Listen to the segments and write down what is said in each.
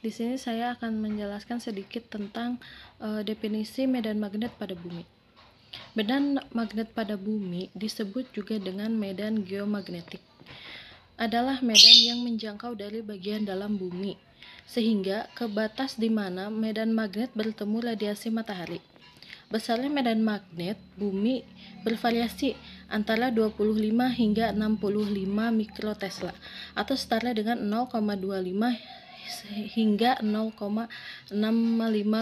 Di sini saya akan menjelaskan sedikit tentang definisi medan magnet pada bumi. Medan magnet pada bumi disebut juga dengan medan geomagnetik. Adalah medan yang menjangkau dari bagian dalam bumi, sehingga ke batas di mana medan magnet bertemu radiasi matahari. Besarnya medan magnet bumi bervariasi antara 25 hingga 65 mikrotesla atau setara dengan 0,25 hingga 0,65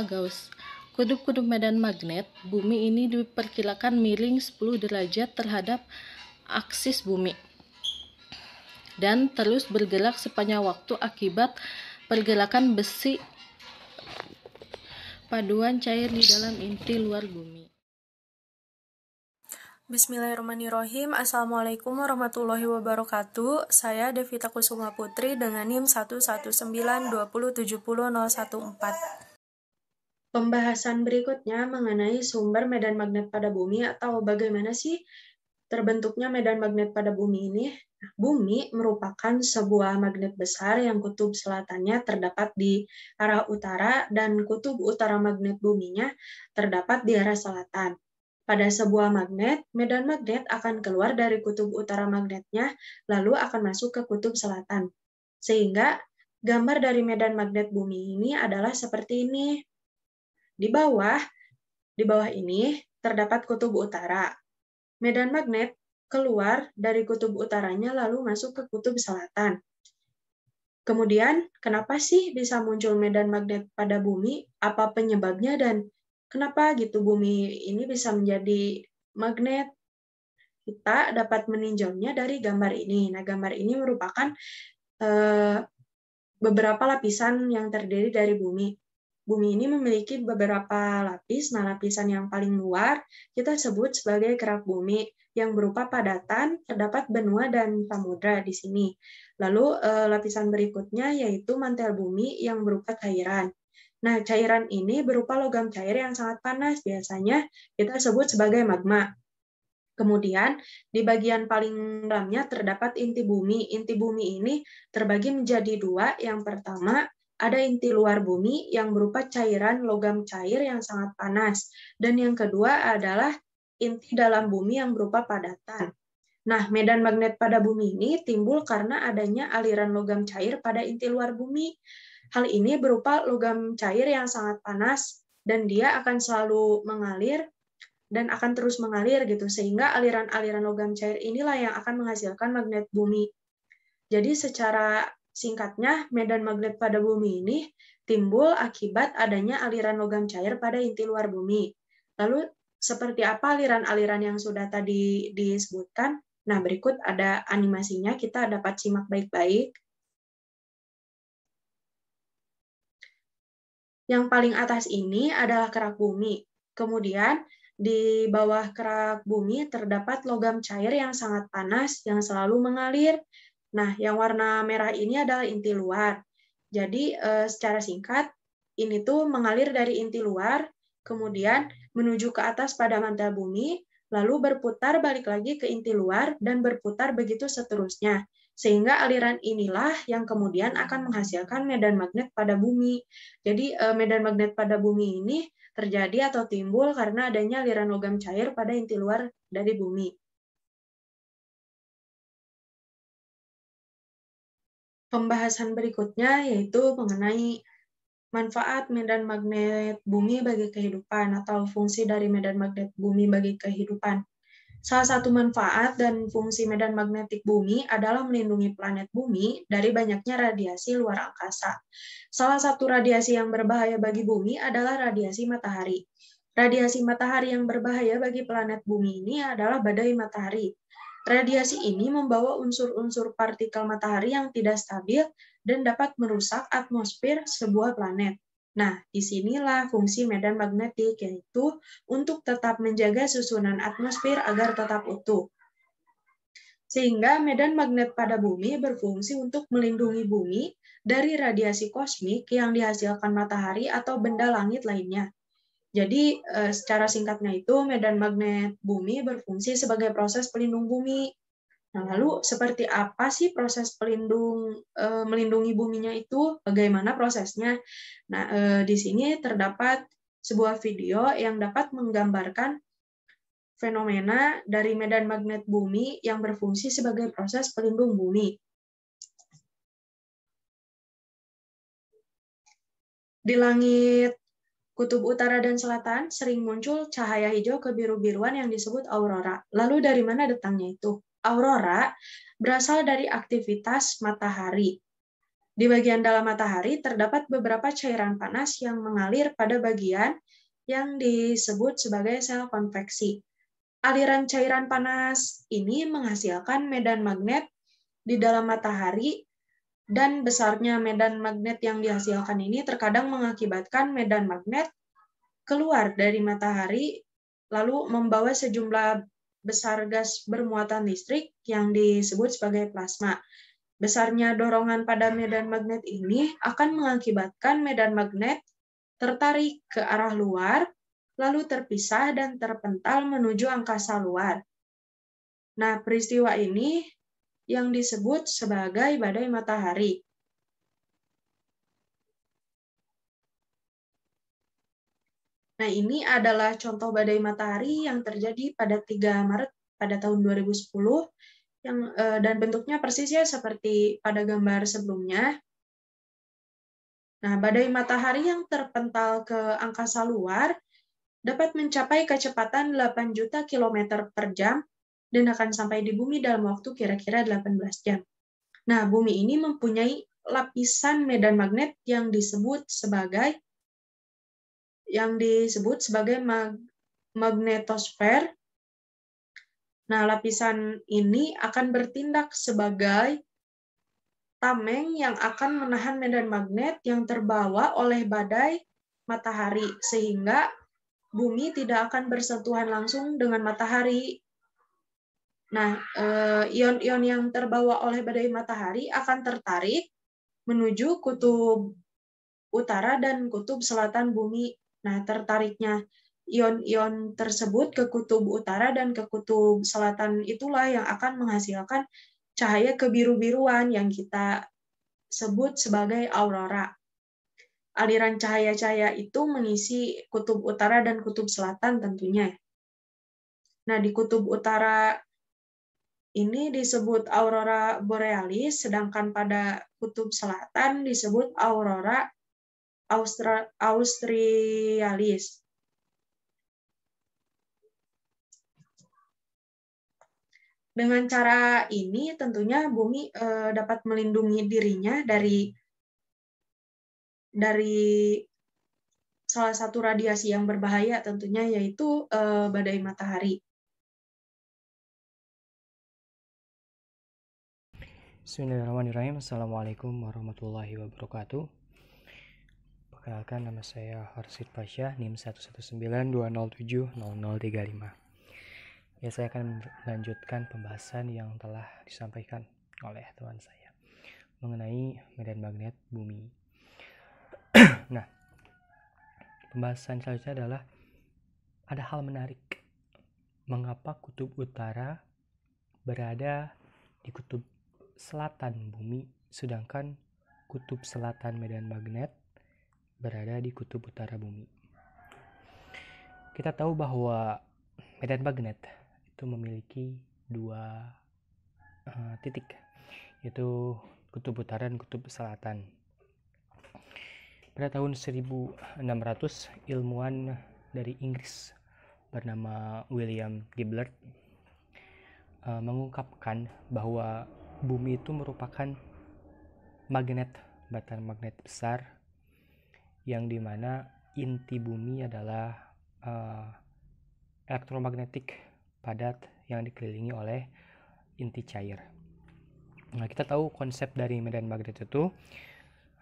Gauss. Kutub-kutub medan magnet bumi ini diperkirakan miring 10 derajat terhadap aksis bumi dan terus bergerak sepanjang waktu akibat pergerakan besi paduan cair di dalam inti luar bumi. Bismillahirrahmanirrahim. Assalamualaikum warahmatullahi wabarakatuh. Saya Devita Kusuma Putri dengan NIM 11920700114. Pembahasan berikutnya mengenai sumber medan magnet pada bumi atau bagaimana sih terbentuknya medan magnet pada bumi ini. Bumi merupakan sebuah magnet besar yang kutub selatannya terdapat di arah utara dan kutub utara magnet buminya terdapat di arah selatan. Pada sebuah magnet, medan magnet akan keluar dari kutub utara magnetnya, lalu akan masuk ke kutub selatan. Sehingga gambar dari medan magnet bumi ini adalah seperti ini. Di bawah ini terdapat kutub utara. Medan magnet keluar dari kutub utaranya lalu masuk ke kutub selatan. Kemudian, kenapa sih bisa muncul medan magnet pada bumi? Apa penyebabnya dan kenapa gitu bumi ini bisa menjadi magnet? Kita dapat meninjaunya dari gambar ini. Nah, gambar ini merupakan beberapa lapisan yang terdiri dari bumi. Bumi ini memiliki beberapa lapis. Nah, lapisan yang paling luar kita sebut sebagai kerak bumi yang berupa padatan, terdapat benua dan samudra di sini. Lalu lapisan berikutnya yaitu mantel bumi yang berupa cairan. Nah, cairan ini berupa logam cair yang sangat panas, biasanya kita sebut sebagai magma. Kemudian, di bagian paling dalamnya terdapat inti bumi. Inti bumi ini terbagi menjadi dua. Yang pertama, ada inti luar bumi yang berupa cairan logam cair yang sangat panas. Dan yang kedua adalah inti dalam bumi yang berupa padatan. Nah, medan magnet pada bumi ini timbul karena adanya aliran logam cair pada inti luar bumi. Hal ini berupa logam cair yang sangat panas dan dia akan selalu mengalir dan akan terus mengalir gitu, sehingga aliran-aliran logam cair inilah yang akan menghasilkan magnet bumi. Jadi secara singkatnya, medan magnet pada bumi ini timbul akibat adanya aliran logam cair pada inti luar bumi. Lalu seperti apa aliran-aliran yang sudah tadi disebutkan? Nah, berikut ada animasinya, kita dapat simak baik-baik. Yang paling atas ini adalah kerak bumi. Kemudian di bawah kerak bumi terdapat logam cair yang sangat panas yang selalu mengalir. Nah, yang warna merah ini adalah inti luar. Jadi secara singkat, ini tuh mengalir dari inti luar, kemudian menuju ke atas pada mantel bumi, lalu berputar balik lagi ke inti luar, dan berputar begitu seterusnya. Sehingga aliran inilah yang kemudian akan menghasilkan medan magnet pada bumi. Jadi medan magnet pada bumi ini terjadi atau timbul karena adanya aliran logam cair pada inti luar dari bumi. Pembahasan berikutnya yaitu mengenai manfaat medan magnet bumi bagi kehidupan atau fungsi dari medan magnet bumi bagi kehidupan. Salah satu manfaat dan fungsi medan magnetik bumi adalah melindungi planet bumi dari banyaknya radiasi luar angkasa. Salah satu radiasi yang berbahaya bagi bumi adalah radiasi matahari. Radiasi matahari yang berbahaya bagi planet bumi ini adalah badai matahari. Radiasi ini membawa unsur-unsur partikel matahari yang tidak stabil dan dapat merusak atmosfer sebuah planet. Nah, disinilah fungsi medan magnetik, yaitu untuk tetap menjaga susunan atmosfer agar tetap utuh. Sehingga medan magnet pada bumi berfungsi untuk melindungi bumi dari radiasi kosmik yang dihasilkan matahari atau benda langit lainnya. Jadi, secara singkatnya itu, medan magnet bumi berfungsi sebagai proses pelindung bumi. Nah, lalu seperti apa sih proses melindungi buminya itu? Bagaimana prosesnya? Nah, di sini terdapat sebuah video yang dapat menggambarkan fenomena dari medan magnet bumi yang berfungsi sebagai proses pelindung bumi. Di langit kutub utara dan selatan sering muncul cahaya hijau kebiru-biruan yang disebut aurora. Lalu dari mana datangnya itu? Aurora berasal dari aktivitas matahari. Di bagian dalam matahari terdapat beberapa cairan panas yang mengalir pada bagian yang disebut sebagai sel konveksi. Aliran cairan panas ini menghasilkan medan magnet di dalam matahari, dan besarnya medan magnet yang dihasilkan ini terkadang mengakibatkan medan magnet keluar dari matahari lalu membawa sejumlah besar gas bermuatan listrik yang disebut sebagai plasma. Besarnya dorongan pada medan magnet ini akan mengakibatkan medan magnet tertarik ke arah luar, lalu terpisah dan terpental menuju angkasa luar. Nah, peristiwa ini yang disebut sebagai badai matahari. Nah, ini adalah contoh badai matahari yang terjadi pada 3 Maret pada tahun 2010 dan bentuknya persis ya seperti pada gambar sebelumnya. Nah, badai matahari yang terpental ke angkasa luar dapat mencapai kecepatan 8 juta kilometer per jam dan akan sampai di bumi dalam waktu kira-kira 18 jam. Nah, bumi ini mempunyai lapisan medan magnet yang disebut sebagai magnetosfer. Nah, lapisan ini akan bertindak sebagai tameng yang akan menahan medan magnet yang terbawa oleh badai matahari, sehingga bumi tidak akan bersentuhan langsung dengan matahari. Nah, ion-ion yang terbawa oleh badai matahari akan tertarik menuju kutub utara dan kutub selatan bumi. Nah, tertariknya ion-ion tersebut ke kutub utara dan ke kutub selatan itulah yang akan menghasilkan cahaya kebiru-biruan yang kita sebut sebagai aurora. Aliran cahaya-cahaya itu mengisi kutub utara dan kutub selatan tentunya. Nah, di kutub utara ini disebut aurora borealis, sedangkan pada kutub selatan disebut aurora australis. Dengan cara ini tentunya bumi dapat melindungi dirinya dari salah satu radiasi yang berbahaya tentunya, yaitu badai matahari. Bismillahirrahmanirrahim. Assalamualaikum warahmatullahi wabarakatuh. Perkenalkan, nama saya Harsid Pasha, NIM 11920700035. Ya, saya akan melanjutkan pembahasan yang telah disampaikan oleh teman saya mengenai medan magnet bumi. Nah, pembahasan selanjutnya adalah ada hal menarik. Mengapa kutub utara berada di kutub selatan bumi, sedangkan kutub selatan medan magnet berada di kutub utara bumi. Kita tahu bahwa medan magnet itu memiliki dua titik, yaitu kutub utara dan kutub selatan. Pada tahun 1600, ilmuwan dari Inggris bernama William Gibbert mengungkapkan bahwa bumi itu merupakan batan magnet besar, yang dimana inti bumi adalah elektromagnetik padat yang dikelilingi oleh inti cair. Nah, kita tahu konsep dari medan magnet itu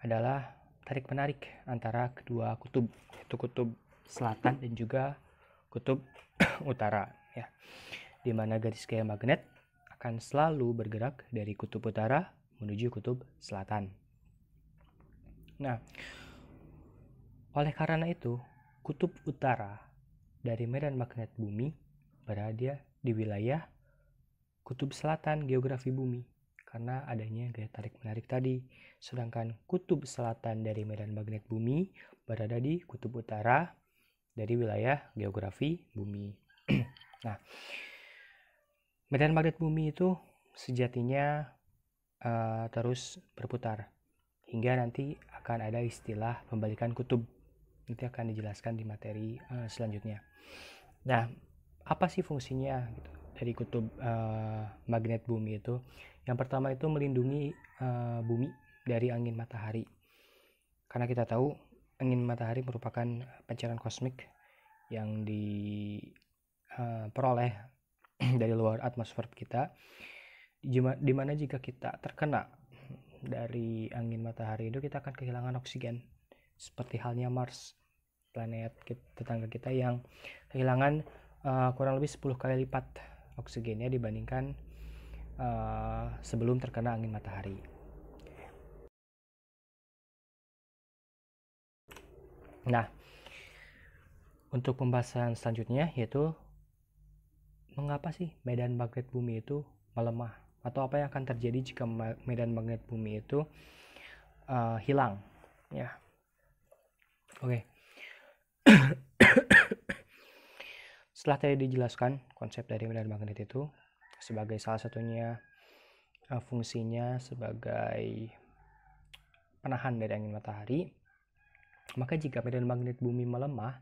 adalah tarik-menarik antara kedua kutub, yaitu kutub selatan dan juga kutub utara, ya, di mana garis gaya magnet akan selalu bergerak dari kutub utara menuju kutub selatan. Nah, oleh karena itu, kutub utara dari medan magnet bumi berada di wilayah kutub selatan geografi bumi karena adanya gaya tarik menarik tadi. Sedangkan kutub selatan dari medan magnet bumi berada di kutub utara dari wilayah geografi bumi. Nah, medan magnet bumi itu sejatinya terus berputar hingga nanti akan ada istilah pembalikan kutub. Nanti akan dijelaskan di materi selanjutnya. Nah, apa sih fungsinya gitu, dari kutub magnet bumi itu? Yang pertama itu melindungi bumi dari angin matahari. Karena kita tahu angin matahari merupakan pancaran kosmik yang diperoleh dari luar atmosfer kita, di mana jika kita terkena dari angin matahari itu kita akan kehilangan oksigen, seperti halnya Mars, planet tetangga kita yang kehilangan kurang lebih 10 kali lipat oksigennya dibandingkan sebelum terkena angin matahari. Nah, untuk pembahasan selanjutnya yaitu mengapa sih medan magnet bumi itu melemah, atau apa yang akan terjadi jika medan magnet bumi itu hilang, ya. Oke. Setelah tadi dijelaskan konsep dari medan magnet itu sebagai salah satunya fungsinya sebagai penahan dari angin matahari, maka jika medan magnet bumi melemah,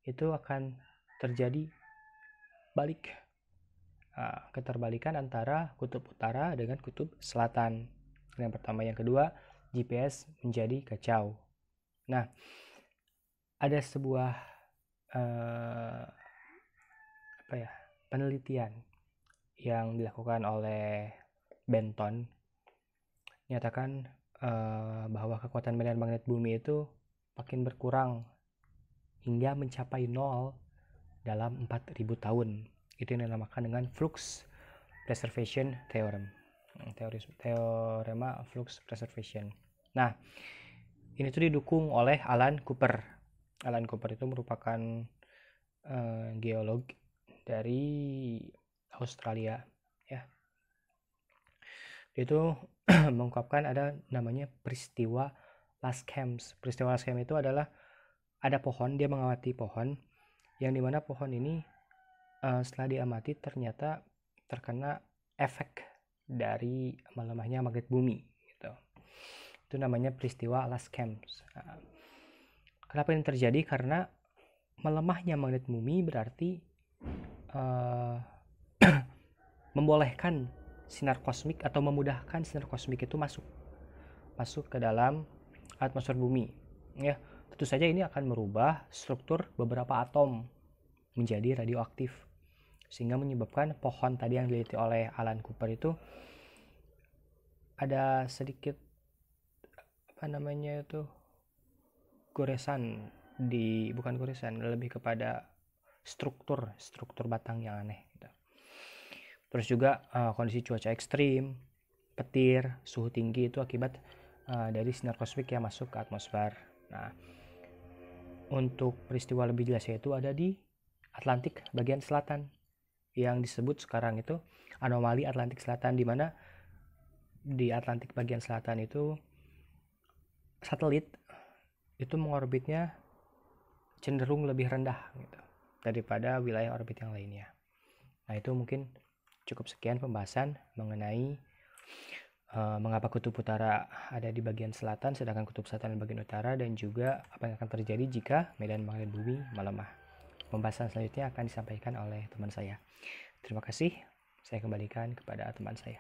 itu akan terjadi balik, keterbalikan antara kutub utara dengan kutub selatan. Yang pertama, yang kedua, GPS menjadi kacau. Nah, ada sebuah penelitian yang dilakukan oleh Benton menyatakan bahwa kekuatan medan magnet bumi itu makin berkurang hingga mencapai 0 dalam 4.000 tahun. Itu yang dinamakan dengan flux preservation theorem, teorema flux preservation. Nah, ini tuh didukung oleh Alan Cooper. Alan Cooper itu merupakan geolog dari Australia, ya. Dia itu mengungkapkan ada namanya peristiwa Lascaux. Peristiwa Lascaux itu adalah ada pohon, dia mengamati pohon yang dimana pohon ini setelah diamati ternyata terkena efek dari melemahnya magnet bumi gitu. Itu namanya peristiwa Lascaux. Kenapa ini terjadi? Karena melemahnya magnet bumi berarti membolehkan sinar kosmik atau memudahkan sinar kosmik itu masuk ke dalam atmosfer bumi, ya. Tentu saja ini akan merubah struktur beberapa atom menjadi radioaktif, sehingga menyebabkan pohon tadi yang diteliti oleh Alan Cooper itu ada sedikit lebih kepada struktur batang yang aneh gitu. Terus juga kondisi cuaca ekstrim, petir, suhu tinggi itu akibat dari sinar kosmik yang masuk ke atmosfer. Nah, untuk peristiwa lebih jelasnya itu ada di Atlantik bagian selatan yang disebut sekarang itu anomali Atlantik Selatan, di mana di Atlantik bagian selatan itu satelit itu mengorbitnya cenderung lebih rendah gitu daripada wilayah orbit yang lainnya. Nah, itu mungkin cukup sekian pembahasan mengenai mengapa kutub utara ada di bagian selatan sedangkan kutub selatan di bagian utara, dan juga apa yang akan terjadi jika medan magnet bumi melemah. Pembahasan selanjutnya akan disampaikan oleh teman saya. Terima kasih. Saya kembalikan kepada teman saya.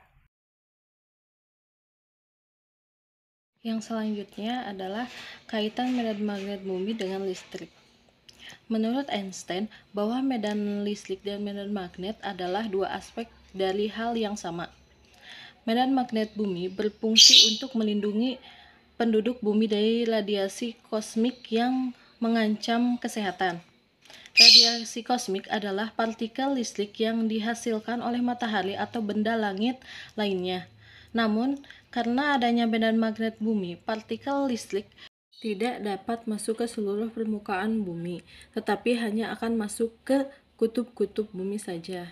Yang selanjutnya adalah kaitan medan magnet bumi dengan listrik. Menurut Einstein, bahwa medan listrik dan medan magnet adalah dua aspek dari hal yang sama. Medan magnet bumi berfungsi untuk melindungi penduduk bumi dari radiasi kosmik yang mengancam kesehatan. Radiasi kosmik adalah partikel listrik yang dihasilkan oleh matahari atau benda langit lainnya. Namun, karena adanya medan magnet bumi, partikel listrik tidak dapat masuk ke seluruh permukaan bumi, tetapi hanya akan masuk ke kutub-kutub bumi saja.